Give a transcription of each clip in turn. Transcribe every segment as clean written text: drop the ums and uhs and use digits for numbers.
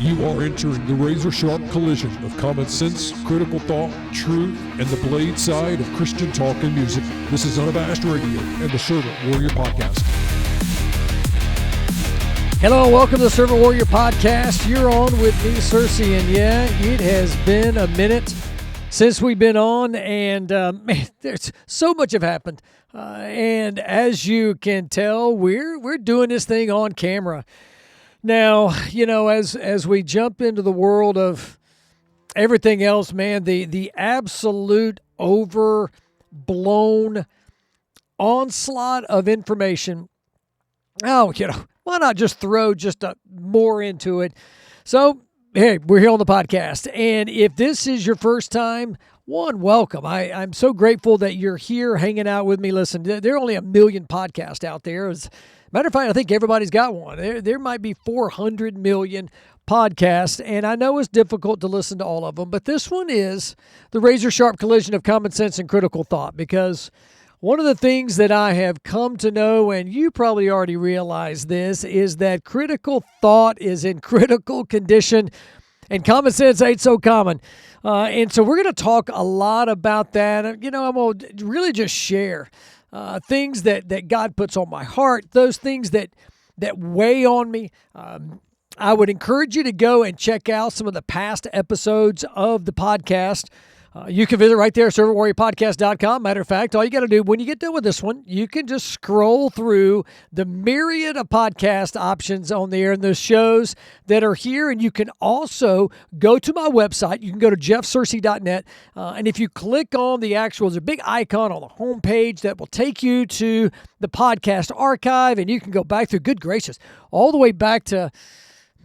You are entering the razor-sharp collision of common sense, critical thought, truth, and the blade side of Christian talk and music. This is Unabashed Radio and the Servant Warrior Podcast. Hello and welcome to the Servant Warrior Podcast. You're on with me, Cersei, and yeah, it has been a minute since we've been on, and man, there's so much have happened. And as you can tell, we're doing this thing on camera. Now, you know, as we jump into the world of everything else, man, the absolute overblown onslaught of information. Oh, you know, why not just throw more into it? So, hey, we're here on the podcast. And if this is your first time, welcome. I'm so grateful that you're here hanging out with me. Listen, there are only 1 million podcasts out there. As matter of fact, I think everybody's got one. There might be 400 million podcasts, and I know it's difficult to listen to all of them, but this one is the razor-sharp collision of common sense and critical thought, because one of the things that I have come to know, and you probably already realize this, is that critical thought is in critical condition, and common sense ain't so common. And so we're going to talk a lot about that. You know, I'm going to really just share things that God puts on my heart, those things that weigh on me. I would encourage you to go and check out some of the past episodes of the podcast. You can visit right there, servantwarriorpodcast.com. Matter of fact, all you got to do when you get done with this one, you can just scroll through the myriad of podcast options on there and the shows that are here. And you can also go to my website. You can go to jeffcersei.net. And if you click on there's a big icon on the homepage that will take you to the podcast archive. And you can go back through, good gracious, all the way back to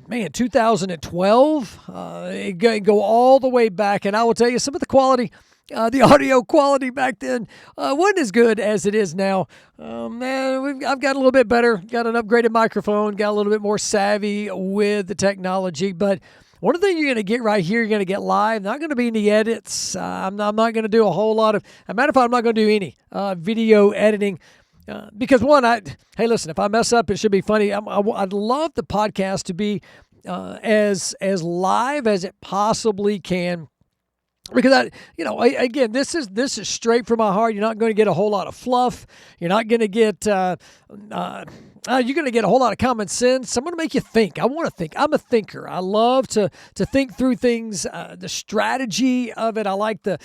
2012, go all the way back, and I will tell you some of the quality, the audio quality back then wasn't as good as it is now. I've got a little bit better, got an upgraded microphone, got a little bit more savvy with the technology, but one of the things you're going to get right here, you're going to get live, not going to be any edits. I'm not going to do a whole lot of, as a matter of fact, I'm not going to do any video editing. Because hey, listen, if I mess up, it should be funny. I'd love the podcast to be as live as it possibly can. Because again, this is straight from my heart. You're not going to get a whole lot of fluff. You're not going to get you're going to get a whole lot of common sense. I'm going to make you think. I want to think. I'm a thinker. I love to think through things. The strategy of it. I like the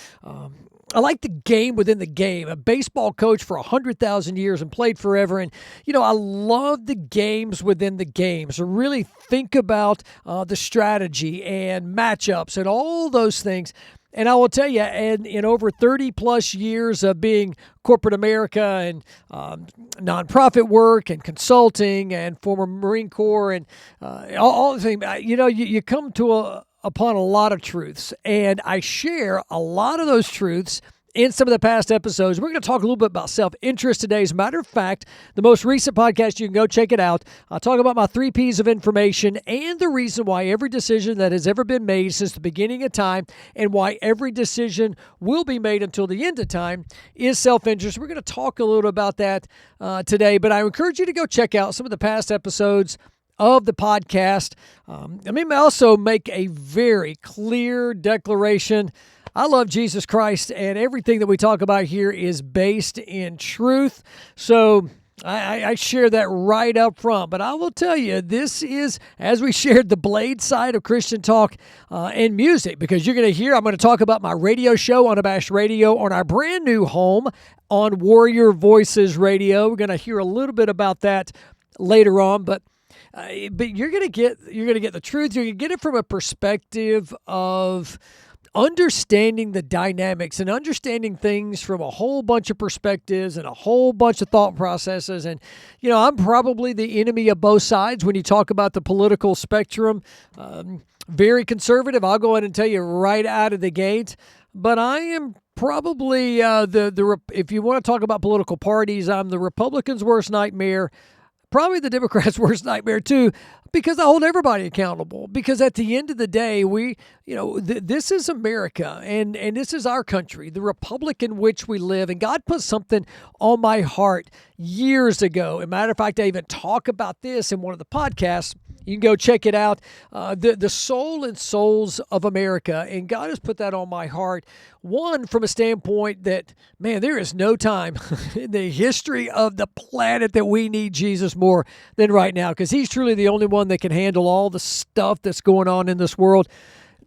game within the game. A baseball coach for 100,000 years and played forever. And, I love the games within the game. So really think about the strategy and matchups and all those things. And I will tell you, in over 30 plus years of being corporate America and nonprofit work and consulting and former Marine Corps and all the things, you come to upon a lot of truths, and I share a lot of those truths in some of the past episodes. We're going to talk a little bit about self-interest today. As a matter of fact, the most recent podcast, you can go check it out. I'll talk about my 3 Ps of information and the reason why every decision that has ever been made since the beginning of time and why every decision will be made until the end of time is self-interest. We're going to talk a little about that today, but I encourage you to go check out some of the past episodes of the podcast. Let me also make a very clear declaration. I love Jesus Christ, and everything that we talk about here is based in truth. So I share that right up front. But I will tell you, this is, as we shared, the blade side of Christian talk and music, because you're going to hear, I'm going to talk about my radio show, Unabashed Radio, on our brand new home on Warrior Voices Radio. We're going to hear a little bit about that later on, but you're going to get the truth. You're going to get it from a perspective of understanding the dynamics and understanding things from a whole bunch of perspectives and a whole bunch of thought processes. And, I'm probably the enemy of both sides when you talk about the political spectrum. Very conservative. I'll go ahead and tell you right out of the gate. But I am probably if you want to talk about political parties, I'm the Republicans' worst nightmare. Probably the Democrats' worst nightmare too, because I hold everybody accountable. Because at the end of the day, this is America, and this is our country, the republic in which we live. And God put something on my heart years ago. As a matter of fact, I even talk about this in one of the podcasts. You can go check it out. The Soul and Souls of America. And God has put that on my heart. One, from a standpoint that, man, there is no time in the history of the planet that we need Jesus more than right now, because he's truly the only one that can handle all the stuff that's going on in this world.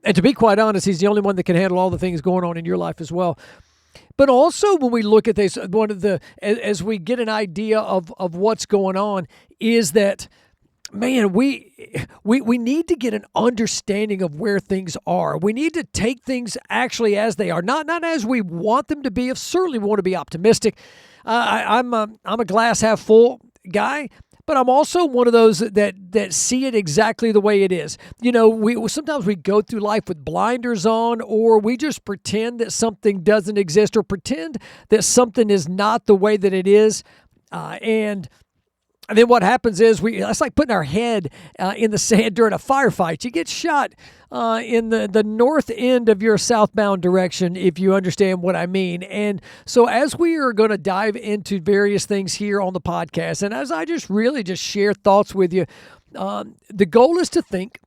And to be quite honest, he's the only one that can handle all the things going on in your life as well. But also, when we look at this, as we get an idea of what's going on, is that, man, we need to get an understanding of where things are. We need to take things actually as they are, not as we want them to be. Certainly, we want to be optimistic. I'm a glass half full guy, but I'm also one of those that see it exactly the way it is. You know, sometimes we go through life with blinders on, or we just pretend that something doesn't exist, or pretend that something is not the way that it is, and then what happens is it's like putting our head in the sand during a firefight. You get shot in the north end of your southbound direction, if you understand what I mean. And so as we are going to dive into various things here on the podcast, and as I just share thoughts with you, the goal is to think.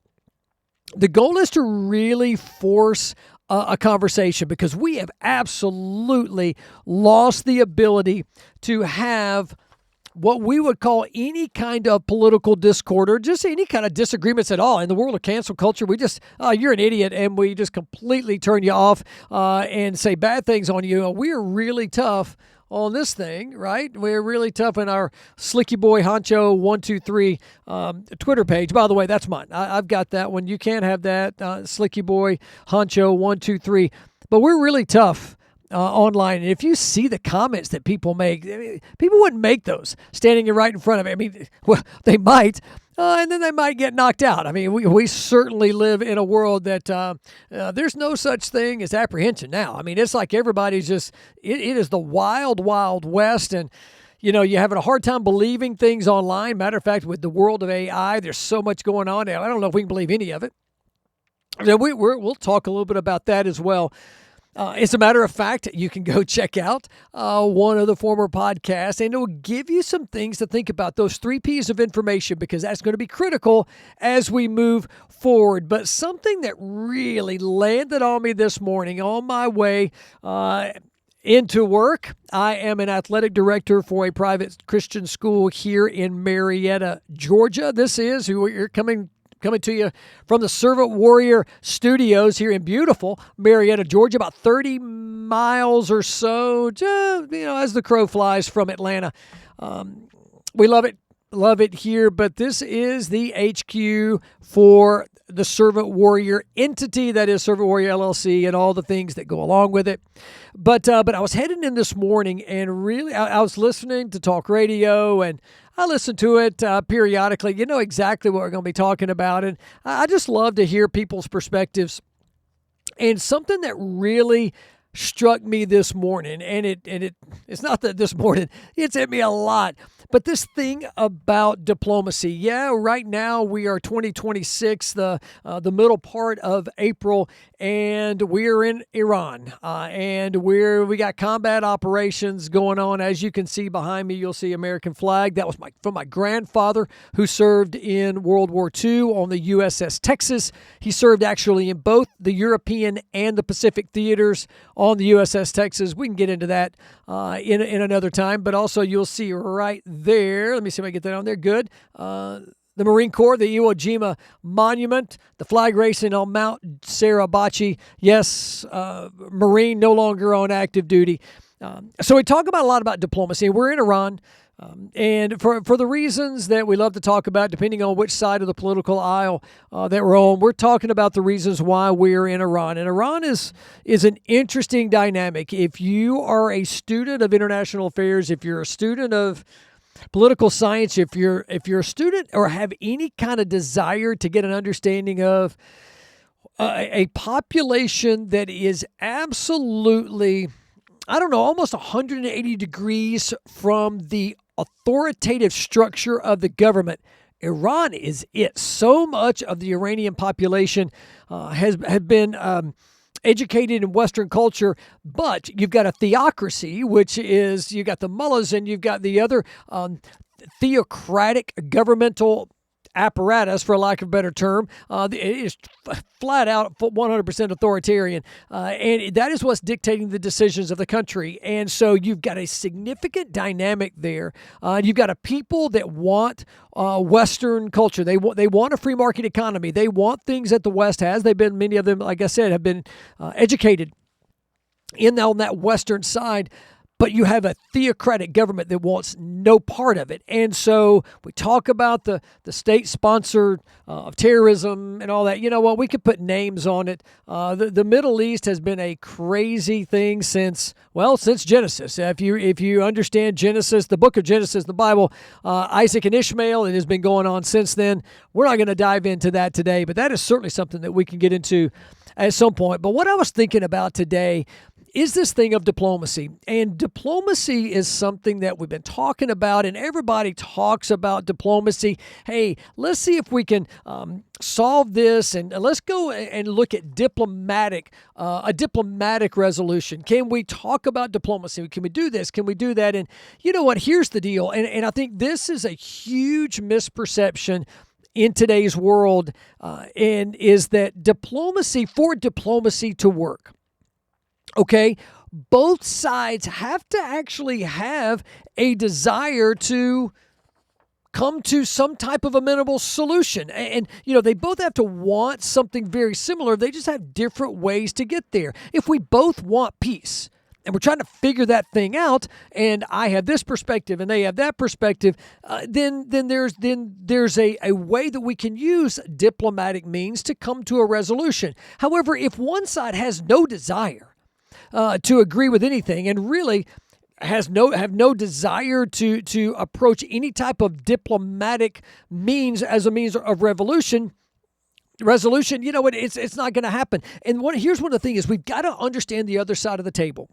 The goal is to really force a conversation, because we have absolutely lost the ability to have what we would call any kind of political discord, or just any kind of disagreements at all. In the world of cancel culture, we just, you're an idiot, and we just completely turn you off and say bad things on you. We're really tough on this thing, right? We're really tough in our Slicky Boy Honcho 123 Twitter page. By the way, that's mine. I've got that one. You can't have that, Slicky Boy Honcho 123. But we're really tough online. And if you see the comments that people make, people wouldn't make those standing right in front of it. I mean, well, they might, and then they might get knocked out. I mean, we certainly live in a world that there's no such thing as apprehension now. I mean, it's like everybody's just, it is the wild, wild west. And you know, you're having a hard time believing things online. Matter of fact, with the world of AI, there's so much going on now. I don't know if we can believe any of it. We'll talk a little bit about that as well. As a matter of fact, you can go check out one of the former podcasts, and it will give you some things to think about, those 3 P's of information, because that's going to be critical as we move forward. But something that really landed on me this morning on my way into work. I am an athletic director for a private Christian school here in Marietta, Georgia. This is who you're coming to you from the Servant Warrior Studios here in beautiful Marietta, Georgia, about 30 miles or so, as the crow flies from Atlanta. We love it here, but this is the HQ for the Servant Warrior entity, that is Servant Warrior LLC, and all the things that go along with it. But I was heading in this morning, and really, I was listening to talk radio, and I listen to it periodically. You know exactly what we're going to be talking about, and I just love to hear people's perspectives. And something that really struck me this morning, and it's not that this morning, it's hit me a lot, but this thing about diplomacy. Yeah, right now we are 2026, the middle part of April, and we're in Iran, and we got combat operations going on. As you can see behind me, you'll see American flag. That was from my grandfather, who served in World War II on the USS Texas. He served actually in both the European and the Pacific theaters on the USS Texas. We can get into that in another time, but also you'll see right there, let me see if I get that on there, good, the Marine Corps, the Iwo Jima Monument, the flag racing on Mount Suribachi. Yes, Marine no longer on active duty. So we talk about a lot about diplomacy. We're in Iran. And for the reasons that we love to talk about, depending on which side of the political aisle that we're on, we're talking about the reasons why we're in Iran. And Iran is an interesting dynamic. If you are a student of international affairs, if you're a student of political science, if you're a student or have any kind of desire to get an understanding of a population that is absolutely, almost 180 degrees from the authoritative structure of the government, Iran is it. So much of the Iranian population has been educated in Western culture, but you've got a theocracy, which is, you've got the mullahs and you've got the other theocratic governmental apparatus, for lack of a better term. It is flat out 100% authoritarian, and that is what's dictating the decisions of the country. And so you've got a significant dynamic there. You've got a people that want Western culture. They want a free market economy. They want things that the West has. Many of them, like I said, have been educated on that Western side. But you have a theocratic government that wants no part of it. And so we talk about the state sponsor of terrorism and all that. You know what? We could put names on it. The Middle East has been a crazy thing since Genesis. If you understand Genesis, the book of Genesis, the Bible, Isaac and Ishmael, it has been going on since then. We're not going to dive into that today, but that is certainly something that we can get into at some point. But what I was thinking about today is this thing of diplomacy. And diplomacy is something that we've been talking about, and everybody talks about diplomacy. Hey, let's see if we can solve this, and let's go and look at a diplomatic resolution. Can we talk about diplomacy? Can we do this? Can we do that? And you know what? Here's the deal. And I think this is a huge misperception in today's world, and is that for diplomacy to work, okay, both sides have to actually have a desire to come to some type of amenable solution. And they both have to want something very similar. They just have different ways to get there. If we both want peace, and we're trying to figure that thing out, and I have this perspective and they have that perspective, then there's a way that we can use diplomatic means to come to a resolution. However, if one side has no desire to agree with anything, and really have no desire to approach any type of diplomatic means as a means of resolution, it's not going to happen. And here's one of the things is we've got to understand the other side of the table.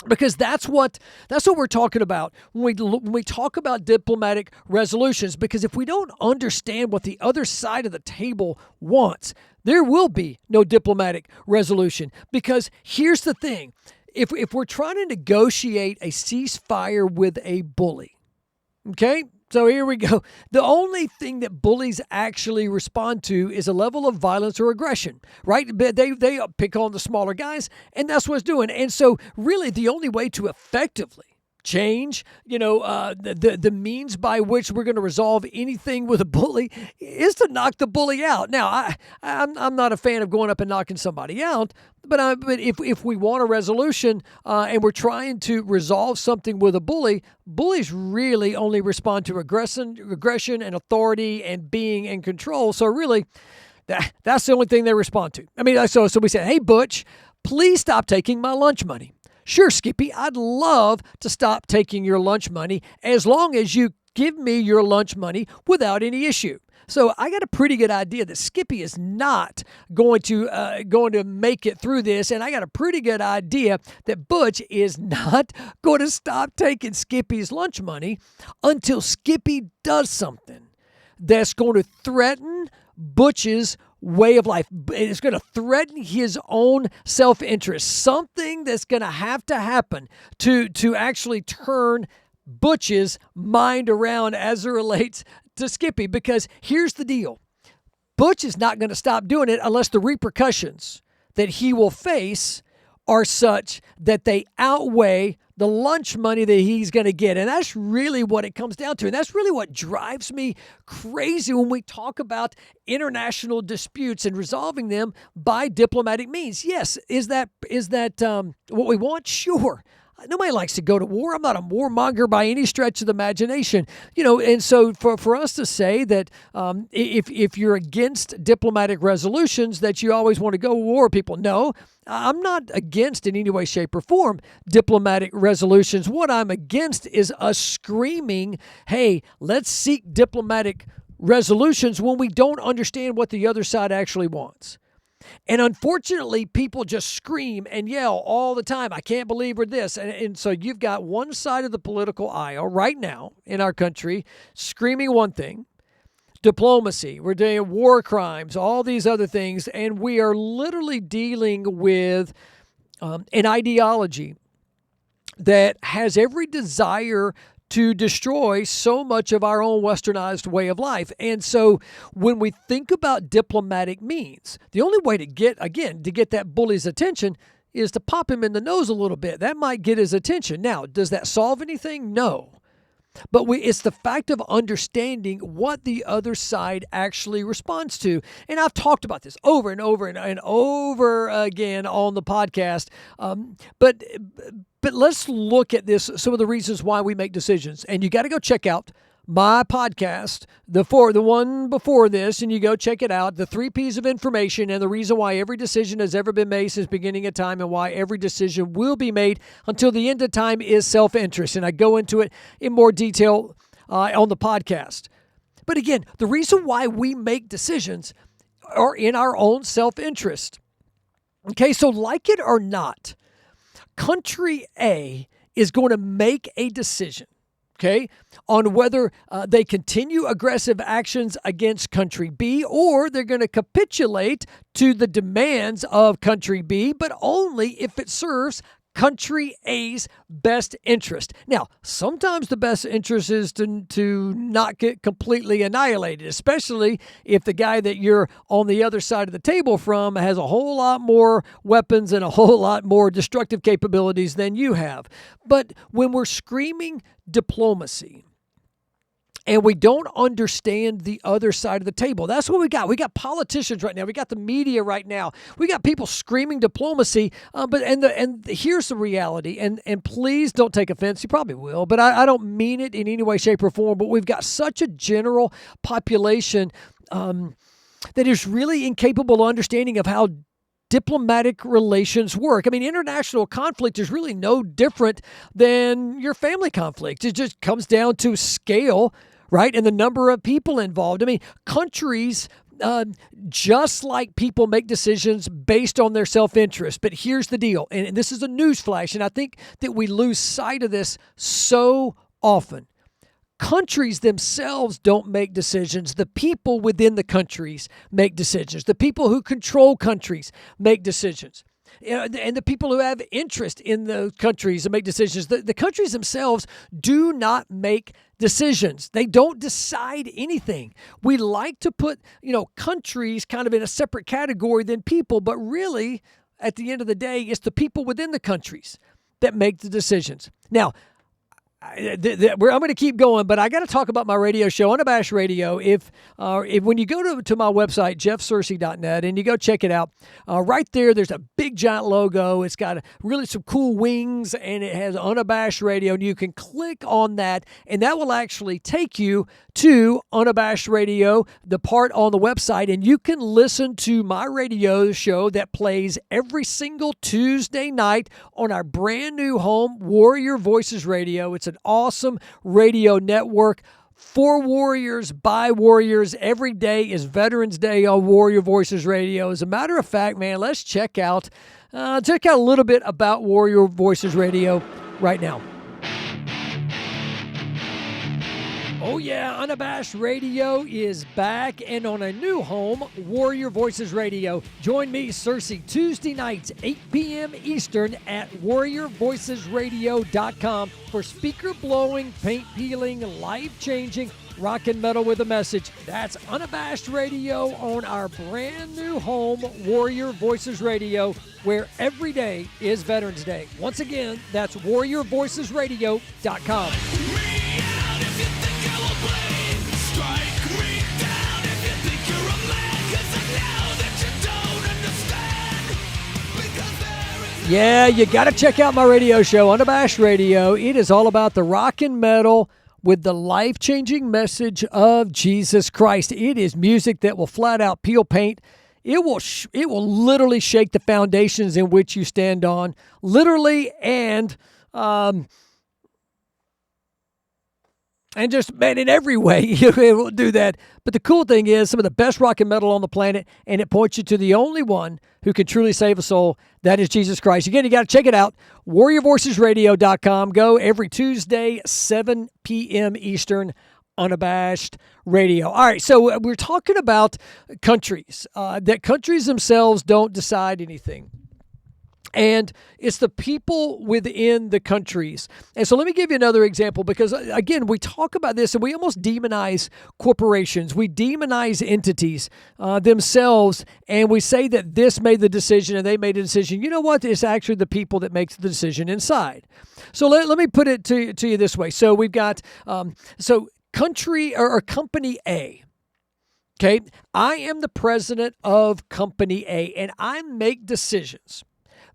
Because that's what we're talking about when we talk about diplomatic resolutions. Because if we don't understand what the other side of the table wants, there will be no diplomatic resolution. Because here's the thing: if we're trying to negotiate a ceasefire with a bully, okay. So here we go. The only thing that bullies actually respond to is a level of violence or aggression, right? They pick on the smaller guys, and that's what it's doing. And so really the only way to effectively change, the means by which we're going to resolve anything with a bully is to knock the bully out. Now, I'm not a fan of going up and knocking somebody out, but if we want a resolution and we're trying to resolve something with a bully, bullies really only respond to aggression and authority and being in control. So really, that's the only thing they respond to. I mean, so we say, hey, Butch, please stop taking my lunch money. Sure, Skippy, I'd love to stop taking your lunch money as long as you give me your lunch money without any issue. So I got a pretty good idea that Skippy is not going to make it through this, and I got a pretty good idea that Butch is not going to stop taking Skippy's lunch money until Skippy does something that's going to threaten Butch's way of life. It's going to threaten his own self-interest. Something that's going to happen to actually turn Butch's mind around as it relates to Skippy. Because here's the deal. Butch is not going to stop doing it unless the repercussions that he will face are such that they outweigh the lunch money that he's going to get. And that's really what it comes down to. And that's really what drives me crazy when we talk about international disputes and resolving them by diplomatic means. Yes, is that what we want? Sure. Nobody likes to go to war. I'm not a warmonger by any stretch of the imagination. And so for us to say that if you're against diplomatic resolutions that you always want to go to war, people, no, I'm not against in any way, shape, or form diplomatic resolutions. What I'm against is us screaming, hey, let's seek diplomatic resolutions when we don't understand what the other side actually wants. And unfortunately, people just scream and yell all the time. I can't believe we're this. And so you've got one side of the political aisle right now in our country screaming one thing, diplomacy, we're doing war crimes, all these other things. And we are literally dealing with an ideology that has every desire to destroy so much of our own westernized way of life. And so when we think about diplomatic means, the only way to get that bully's attention is to pop him in the nose a little bit. That might get his attention. Now, does that solve anything? No. But it's the fact of understanding what the other side actually responds to. And I've talked about this over and over and over again on the podcast. But let's look at this, some of the reasons why we make decisions. And you got to go check out my podcast, the one before this, and you go check it out, the 3 P's of information and the reason why every decision has ever been made since beginning of time and why every decision will be made until the end of time is self-interest. And I go into it in more detail on the podcast. But again, the reason why we make decisions are in our own self-interest. Okay, so like it or not, country A is going to make a decision, okay, on whether they continue aggressive actions against country B or they're going to capitulate to the demands of country B, but only if it serves country A's best interest. Now, sometimes the best interest is to not get completely annihilated, especially if the guy that you're on the other side of the table from has a whole lot more weapons and a whole lot more destructive capabilities than you have. But when we're screaming diplomacy, and we don't understand the other side of the table. That's what we got. We got politicians right now. We got the media right now. We got people screaming diplomacy. But here's the reality. And please don't take offense. You probably will. But I don't mean it in any way, shape, or form. But we've got such a general population that is really incapable of understanding of how diplomatic relations work. I mean, international conflict is really no different than your family conflict. It just comes down to scale, right? And the number of people involved. I mean, countries, just like people make decisions based on their self-interest. But here's the deal, and this is a newsflash, and I think that we lose sight of this so often. Countries themselves don't make decisions. The people within the countries make decisions. The people who control countries make decisions. And the people who have interest in the countries make decisions. The countries themselves do not make decisions. They don't decide anything. We like to put, countries kind of in a separate category than people, but really, at the end of the day, it's the people within the countries that make the decisions. Now, I'm going to keep going, but I got to talk about my radio show, Unabashed Radio. If when you go to my website, jeffsearcy.net, and you go check it out, right there's a big giant logo. It's got really some cool wings, and it has Unabashed Radio, and you can click on that, and that will actually take you to Unabashed Radio, the part on the website, and you can listen to my radio show that plays every single Tuesday night on our brand new home, Warrior Voices Radio. It's an awesome radio network for warriors, by warriors. Every day is Veterans Day on Warrior Voices Radio. As a matter of fact, man, let's check out a little bit about Warrior Voices Radio right now. Oh yeah, Unabashed Radio is back and on a new home, Warrior Voices Radio. Join me, Cersei, Tuesday nights, 8 p.m. Eastern at warriorvoicesradio.com for speaker-blowing, paint-peeling, life-changing rock and metal with a message. That's Unabashed Radio on our brand new home, Warrior Voices Radio, where every day is Veterans Day. Once again, that's warriorvoicesradio.com. Yeah, you got to check out my radio show, Unabashed Radio. It is all about the rock and metal with the life-changing message of Jesus Christ. It is music that will flat out peel paint. It will literally shake the foundations in which you stand on, literally, and just, man, in every way, it will do that. But the cool thing is, some of the best rock and metal on the planet, and it points you to the only one who can truly save a soul. That is Jesus Christ. Again, you got to check it out. WarriorVoicesRadio.com. Go every Tuesday, 7 p.m. Eastern, Unabashed Radio. All right, so we're talking about countries, that countries themselves don't decide anything. And it's the people within the countries. And so let me give you another example, because again, we talk about this and we almost demonize corporations. We demonize entities themselves, and we say that this made the decision and they made a decision. You know what? It's actually the people that makes the decision inside. So let me put it to you this way. So we've got country or company A. Okay, I am the president of company A, and I make decisions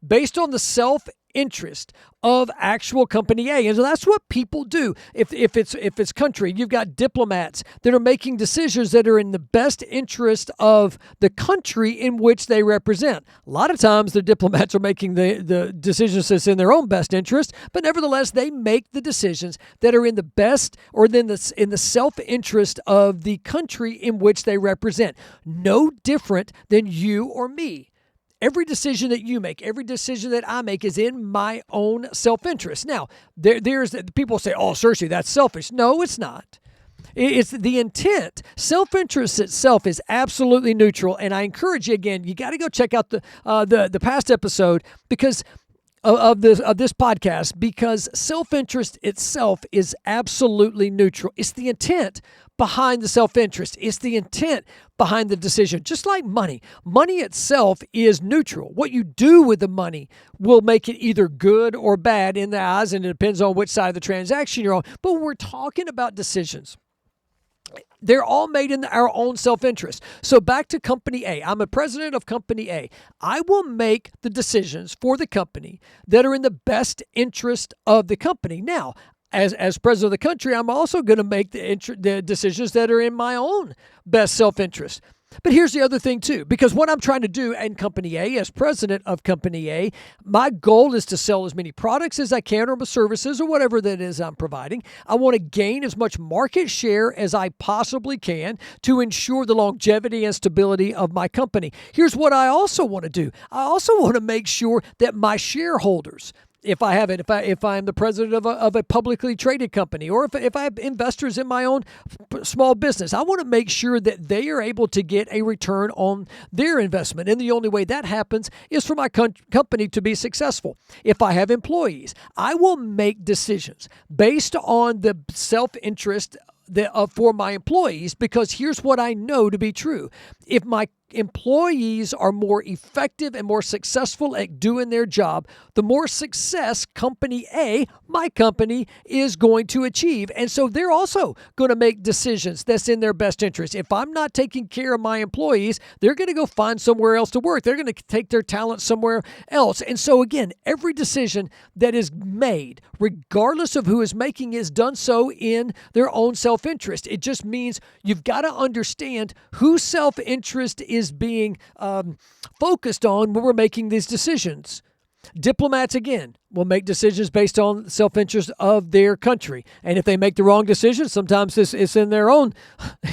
based on the self-interest of actual company A. And so that's what people do. If it's country, you've got diplomats that are making decisions that are in the best interest of the country in which they represent. A lot of times the diplomats are making the decisions that's in their own best interest, but nevertheless, they make the decisions that are in the best or in the self-interest of the country in which they represent. No different than you or me. Every decision that you make, every decision that I make is in my own self-interest. Now, there's people say, "Oh, Cersei, that's selfish." No, it's not. It's the intent. Self-interest itself is absolutely neutral, and I encourage you again. You got to go check out the past episode because of this podcast, because self-interest itself is absolutely neutral. It's the intent behind the self-interest. It's the intent behind the decision. Just like money. Money itself is neutral. What you do with the money will make it either good or bad in the eyes, and it depends on which side of the transaction you're on. But when we're talking about decisions, they're all made in our own self-interest. So back to company A. I'm a president of company A. I will make the decisions for the company that are in the best interest of the company. Now, as president of the country, I'm also going to make the decisions that are in my own best self-interest. But here's the other thing too, because what I'm trying to do in Company A, as president of Company A, my goal is to sell as many products as I can, or services, or whatever that is I'm providing. I want to gain as much market share as I possibly can to ensure the longevity and stability of my company. Here's what I also want to do. I also want to make sure that my shareholders, if I'm the president of a publicly traded company, or if I have investors in my own small business, I want to make sure that they are able to get a return on their investment. And the only way that happens is for my company to be successful. If I have employees, I will make decisions based on the self-interest for my employees, because here's what I know to be true. If my employees are more effective and more successful at doing their job, the more success company A, my company, is going to achieve. And so they're also going to make decisions that's in their best interest. If I'm not taking care of my employees, they're going to go find somewhere else to work. They're going to take their talent somewhere else. And so again, every decision that is made, regardless of who is making, is done so in their own self-interest. It just means you've got to understand whose self-interest is being focused on when we're making these decisions. Diplomats, again, will make decisions based on self-interest of their country. And if they make the wrong decision, sometimes it's in their own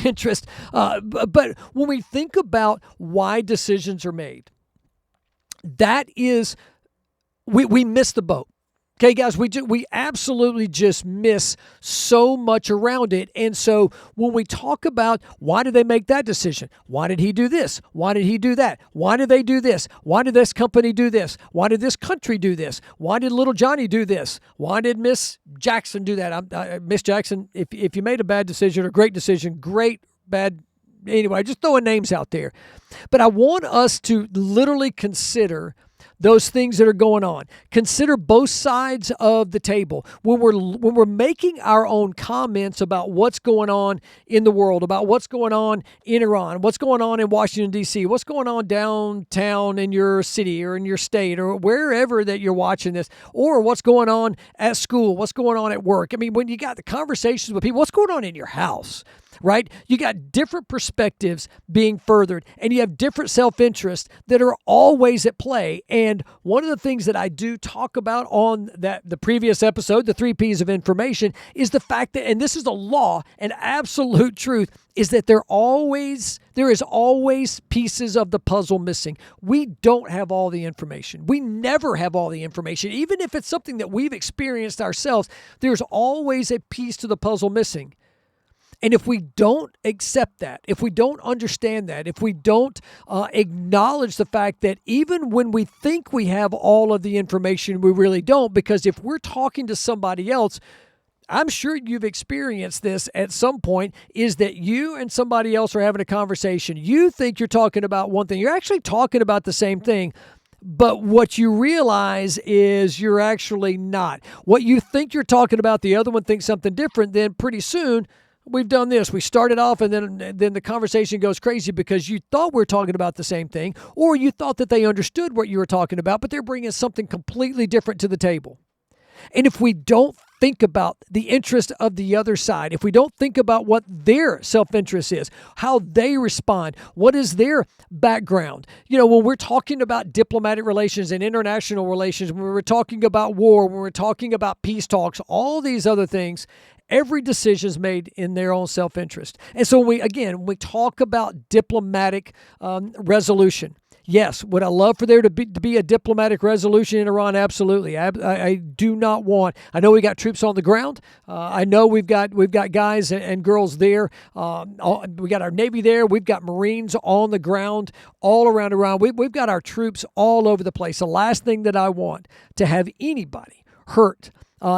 interest. But when we think about why decisions are made, that is, we miss the boat. Okay, guys, we absolutely just miss so much around it. And so when we talk about why did they make that decision? Why did he do this? Why did he do that? Why did they do this? Why did this company do this? Why did this country do this? Why did little Johnny do this? Why did Miss Jackson do that? Miss Jackson, if you made a bad decision or great decision, great, bad, anyway, just throwing names out there. But I want us to literally consider those things that are going on. Consider both sides of the table. When we're making our own comments about what's going on in the world, about what's going on in Iran, what's going on in Washington, D.C., what's going on downtown in your city or in your state or wherever that you're watching this, or what's going on at school, what's going on at work. I mean, when you got the conversations with people, what's going on in your house? Right? You got different perspectives being furthered, and you have different self-interests that are always at play. And one of the things that I do talk about on the previous episode, the 3 P's of information, is the fact that, and this is a law and absolute truth, is that there is always pieces of the puzzle missing. We don't have all the information. We never have all the information. Even if it's something that we've experienced ourselves, there's always a piece to the puzzle missing. And if we don't accept that, if we don't understand that, if we don't acknowledge the fact that even when we think we have all of the information, we really don't, because if we're talking to somebody else, I'm sure you've experienced this at some point, is that you and somebody else are having a conversation. You think you're talking about one thing. You're actually talking about the same thing. But what you realize is you're actually not. What you think you're talking about, the other one thinks something different. Then pretty soon, we've done this. We started off and then the conversation goes crazy because you thought we were talking about the same thing, or you thought that they understood what you were talking about, but they're bringing something completely different to the table. And if we don't think about the interest of the other side, if we don't think about what their self-interest is, how they respond, what is their background. When we're talking about diplomatic relations and international relations, when we're talking about war, when we're talking about peace talks, all these other things, every decision is made in their own self-interest. And so when we talk about diplomatic resolution, yes, would I love for there to be a diplomatic resolution in Iran? Absolutely. I do not want. I know we got troops on the ground. I know we've got guys and girls there. We got our Navy there. We've got Marines on the ground all around Iran. We've got our troops all over the place. The last thing that I want to have anybody hurt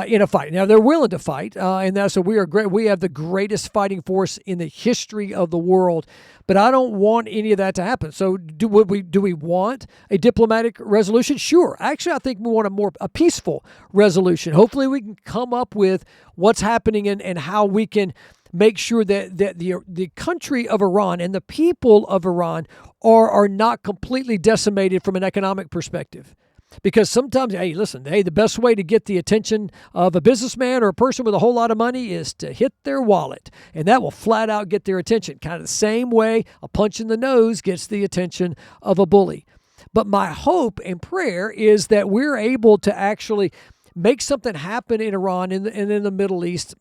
in a fight. Now they're willing to fight, and that's we are great. We have the greatest fighting force in the history of the world. But I don't want any of that to happen. So do we want a diplomatic resolution? Sure. Actually, I think we want a peaceful resolution. Hopefully, we can come up with what's happening and how we can make sure that the country of Iran and the people of Iran are not completely decimated from an economic perspective. Because sometimes, the best way to get the attention of a businessman or a person with a whole lot of money is to hit their wallet. And that will flat out get their attention. Kind of the same way a punch in the nose gets the attention of a bully. But my hope and prayer is that we're able to actually make something happen in Iran and in the Middle East,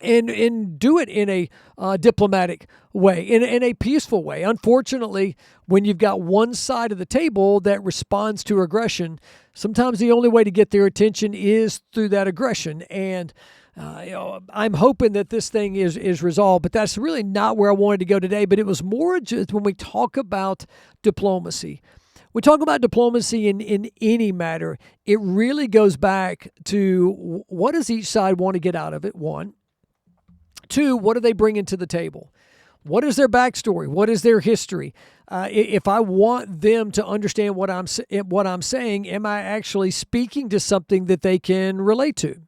and do it in a diplomatic way, in a peaceful way. Unfortunately, when you've got one side of the table that responds to aggression, sometimes the only way to get their attention is through that aggression. And I'm hoping that this thing is resolved, but that's really not where I wanted to go today. But it was more just when we talk about diplomacy. We talk about diplomacy in any matter. It really goes back to what does each side want to get out of it, one. Two, what are they bringing to the table? What is their backstory? What is their history? If I want them to understand what I'm saying, am I actually speaking to something that they can relate to?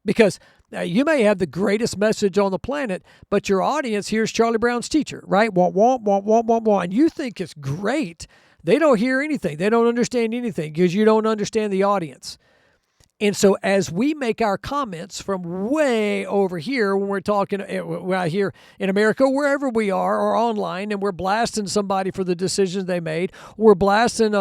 Because you may have the greatest message on the planet, but your audience hears Charlie Brown's teacher, right? Wah, wah, wah, wah, wah, wah, and you think it's great. They don't hear anything. They don't understand anything because you don't understand the audience. And so as we make our comments from way over here, when we're talking out here in America, wherever we are, or online, and we're blasting somebody for the decisions they made, we're blasting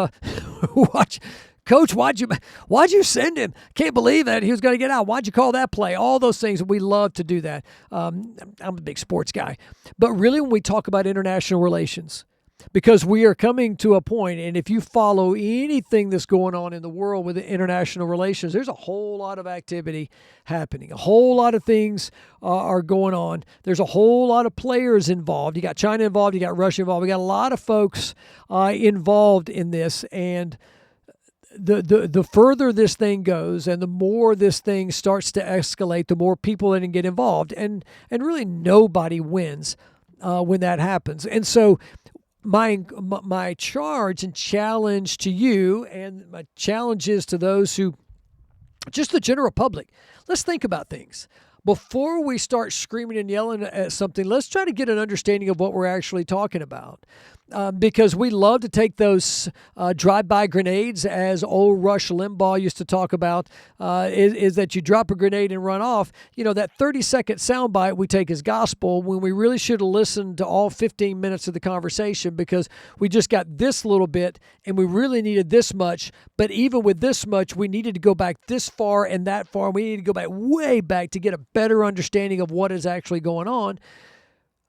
Coach, why'd you send him? Can't believe that he was going to get out. Why'd you call that play? All those things. We love to do that. I'm a big sports guy. But really, when we talk about international relations, because we are coming to a point, and if you follow anything that's going on in the world with international relations, there's a whole lot of activity happening. A whole lot of things are going on. There's a whole lot of players involved. You got China involved. You got Russia involved. We got a lot of folks involved in this, and the further this thing goes and the more this thing starts to escalate, the more people that can get involved, and really nobody wins when that happens. And so my charge and challenge to you, and my challenge is to those who, just the general public, let's think about things. Before we start screaming and yelling at something, let's try to get an understanding of what we're actually talking about. Because we love to take those drive-by grenades, as old Rush Limbaugh used to talk about, is that you drop a grenade and run off. That 30-second soundbite we take as gospel when we really should have listened to all 15 minutes of the conversation, because we just got this little bit and we really needed this much. But even with this much, we needed to go back this far and that far. We needed to go back way back to get a better understanding of what is actually going on.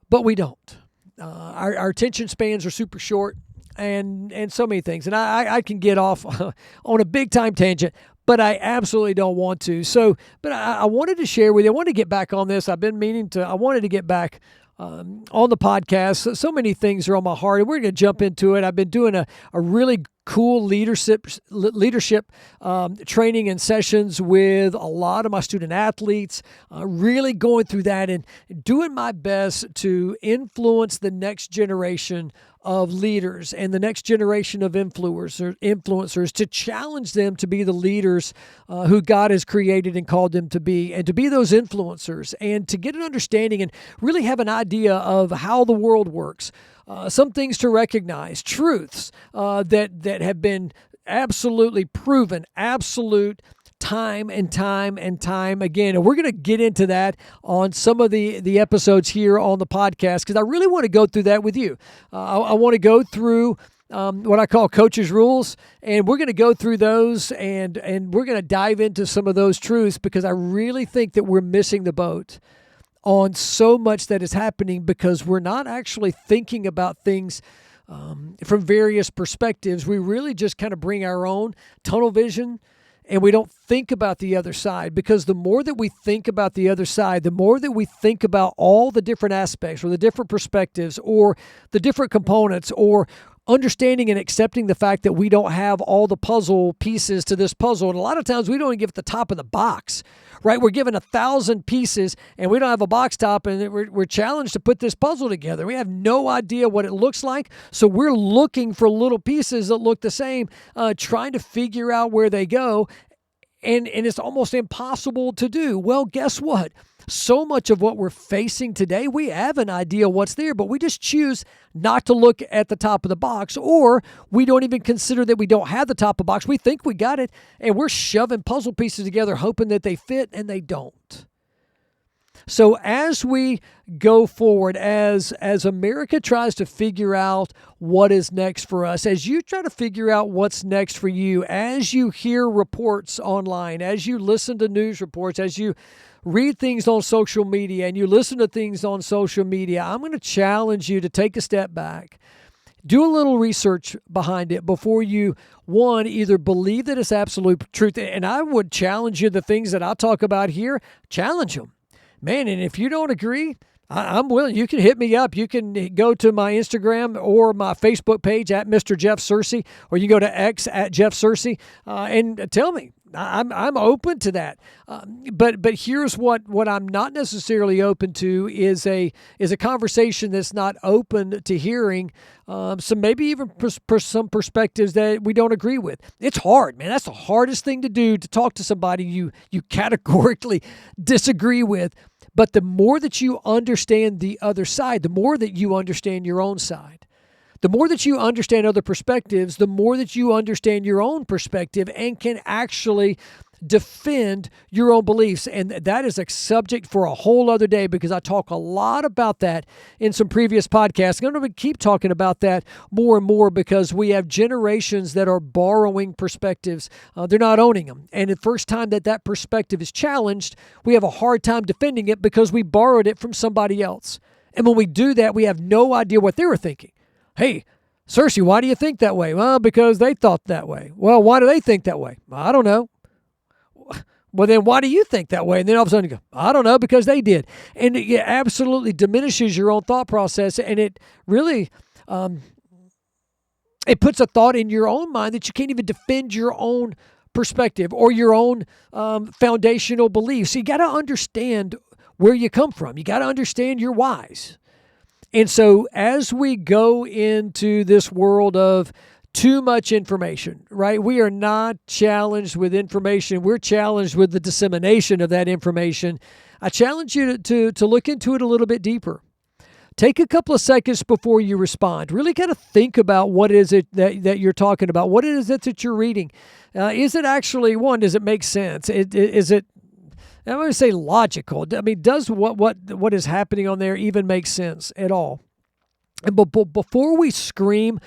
But we don't. Our attention spans are super short, and so many things. And I can get off on a big time tangent, but I absolutely don't want to. So, but I wanted to share with you. I wanted to get back on this. I've been meaning to. I wanted to get back on the podcast. So many things are on my heart, and we're going to jump into it. I've been doing a really cool leadership training and sessions with a lot of my student athletes, really going through that and doing my best to influence the next generation of leaders and the next generation of influencers to challenge them to be the leaders who God has created and called them to be, and to be those influencers, and to get an understanding and really have an idea of how the world works. Some things to recognize, truths that have been absolutely proven, absolute time and time and time again. And we're going to get into that on some of the episodes here on the podcast, because I really want to go through that with you. I want to go through what I call coach's rules, and we're going to go through those, and we're going to dive into some of those truths, because I really think that we're missing the boat on so much that is happening, because we're not actually thinking about things from various perspectives. We really just kind of bring our own tunnel vision, and we don't think about the other side, because the more that we think about the other side, the more that we think about all the different aspects or the different perspectives or the different components, or understanding and accepting the fact that we don't have all the puzzle pieces to this puzzle. And a lot of times we don't even get the top of the box, right? We're given 1,000 pieces and we don't have a box top, and we're challenged to put this puzzle together. We have no idea what it looks like. So we're looking for little pieces that look the same, trying to figure out where they go. And it's almost impossible to do. Well, guess what? So much of what we're facing today, we have an idea what's there, but we just choose not to look at the top of the box, or we don't even consider that we don't have the top of the box. We think we got it, and we're shoving puzzle pieces together, hoping that they fit, and they don't. So as we go forward, as America tries to figure out what is next for us, as you try to figure out what's next for you, as you hear reports online, as you listen to news reports, as you read things on social media and you listen to things on social media, I'm going to challenge you to take a step back. Do a little research behind it before you, one, either believe that it's absolute truth. And I would challenge you, the things that I talk about here, challenge them. Man, and if you don't agree, I'm willing. You can hit me up. You can go to my Instagram or my Facebook page at Mr. Jeff Searcy, or you can go to X at Jeff Searcy, and tell me. I'm open to that. But here's what I'm not necessarily open to is a conversation that's not open to hearing some, maybe even some perspectives that we don't agree with. It's hard, man. That's the hardest thing to do, to talk to somebody you categorically disagree with. But the more that you understand the other side, the more that you understand your own side. The more that you understand other perspectives, the more that you understand your own perspective and can actually defend your own beliefs. And that is a subject for a whole other day, because I talk a lot about that in some previous podcasts. I'm going to keep talking about that more and more, because we have generations that are borrowing perspectives. They're not owning them. And the first time that perspective is challenged, we have a hard time defending it, because we borrowed it from somebody else. And when we do that, we have no idea what they were thinking. Hey, Cersei, why do you think that way? Well, because they thought that way. Well, why do they think that way? I don't know. Well, then why do you think that way? And then all of a sudden you go, I don't know, because they did. And it absolutely diminishes your own thought process. And it really, it puts a thought in your own mind that you can't even defend your own perspective or your own foundational beliefs. So you got to understand where you come from. You got to understand your whys. And so as we go into this world of too much information, right? We are not challenged with information. We're challenged with the dissemination of that information. I challenge you to look into it a little bit deeper. Take a couple of seconds before you respond. Really kind of think about what is it that you're talking about. What is it that you're reading? Is it actually, one, does it make sense? Is it, I'm going to say logical. I mean, does what is happening on there even make sense at all? And before we scream,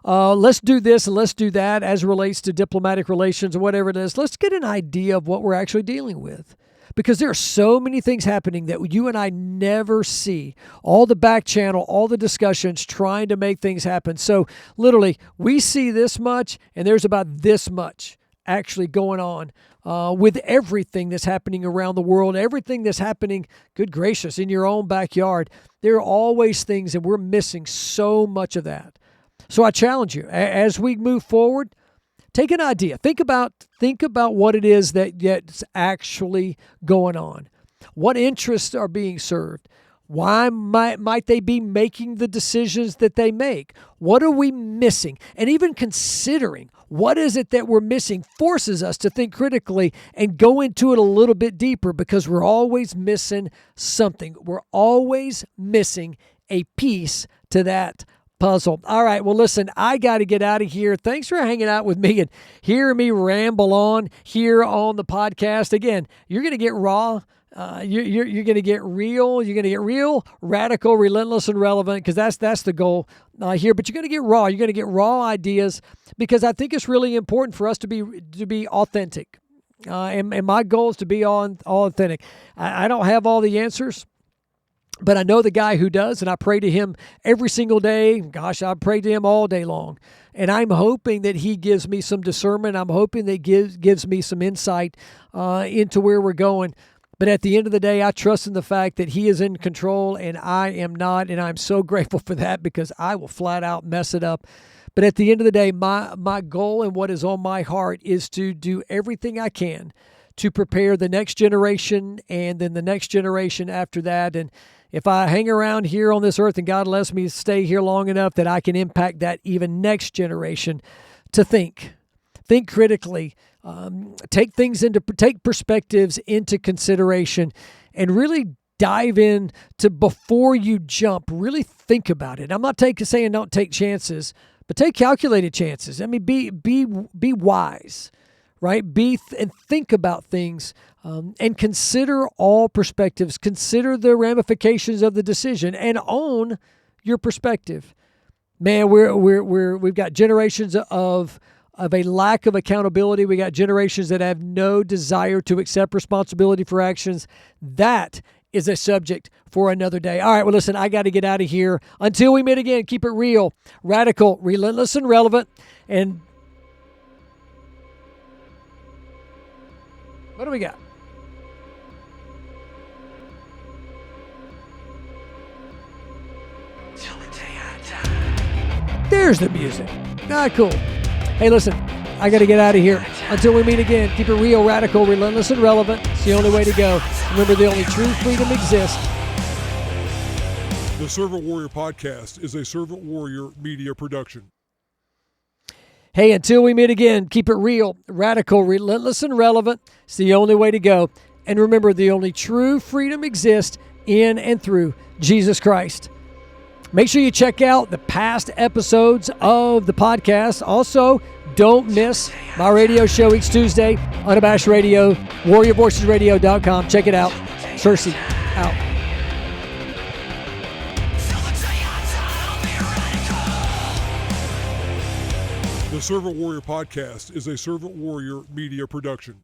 let's do this and let's do that as it relates to diplomatic relations or whatever it is, let's get an idea of what we're actually dealing with. Because there are so many things happening that you and I never see. All the back channel, all the discussions trying to make things happen. So literally, we see this much and there's about this much actually going on with everything that's happening around the world, everything that's happening, good gracious, in your own backyard. There are always things, and we're missing so much of that. So I challenge you, as we move forward, take an idea. Think about what it is that's actually going on. What interests are being served? Why might they be making the decisions that they make? What are we missing? And even considering what is it that we're missing forces us to think critically and go into it a little bit deeper, because we're always missing something. We're always missing a piece to that puzzle. All right, well, listen, I got to get out of here. Thanks for hanging out with me and hearing me ramble on here on the podcast. Again, you're going to get raw. You're going to get real. You're going to get real, radical, relentless, and relevant, because that's the goal here. But you're going to get raw. You're going to get raw ideas, because I think it's really important for us to be authentic. And my goal is to be authentic. I don't have all the answers, but I know the guy who does, and I pray to him every single day. Gosh, I pray to him all day long. And I'm hoping that he gives me some discernment. I'm hoping that gives me some insight into where we're going. But at the end of the day, I trust in the fact that he is in control and I am not. And I'm so grateful for that, because I will flat out mess it up. But at the end of the day, my goal and what is on my heart is to do everything I can to prepare the next generation and then the next generation after that. And if I hang around here on this earth and God lets me stay here long enough, that I can impact that even next generation to think critically, take perspectives into consideration, and really dive in to, before you jump, really think about it. I'm not saying don't take chances, but take calculated chances. I mean, be wise, right? And think about things, and consider all perspectives. Consider the ramifications of the decision, and own your perspective. Man, we've got generations of a lack of accountability. We got generations that have no desire to accept responsibility for actions. That is a subject for another day. All right, well, listen, I got to get out of here. Until we meet again, keep it real, radical, relentless, and relevant. And what do we got? There's the music. Cool. Hey, listen, I got to get out of here. Until we meet again, keep it real, radical, relentless, and relevant. It's the only way to go. Remember, the only true freedom exists. The Servant Warrior Podcast is a Servant Warrior media production. Hey, until we meet again, keep it real, radical, relentless, and relevant. It's the only way to go. And remember, the only true freedom exists in and through Jesus Christ. Make sure you check out the past episodes of the podcast. Also, don't miss my radio show each Tuesday, Unabashed Radio, warriorvoicesradio.com. Check it out. Cersei, out. The Servant Warrior Podcast is a Servant Warrior media production.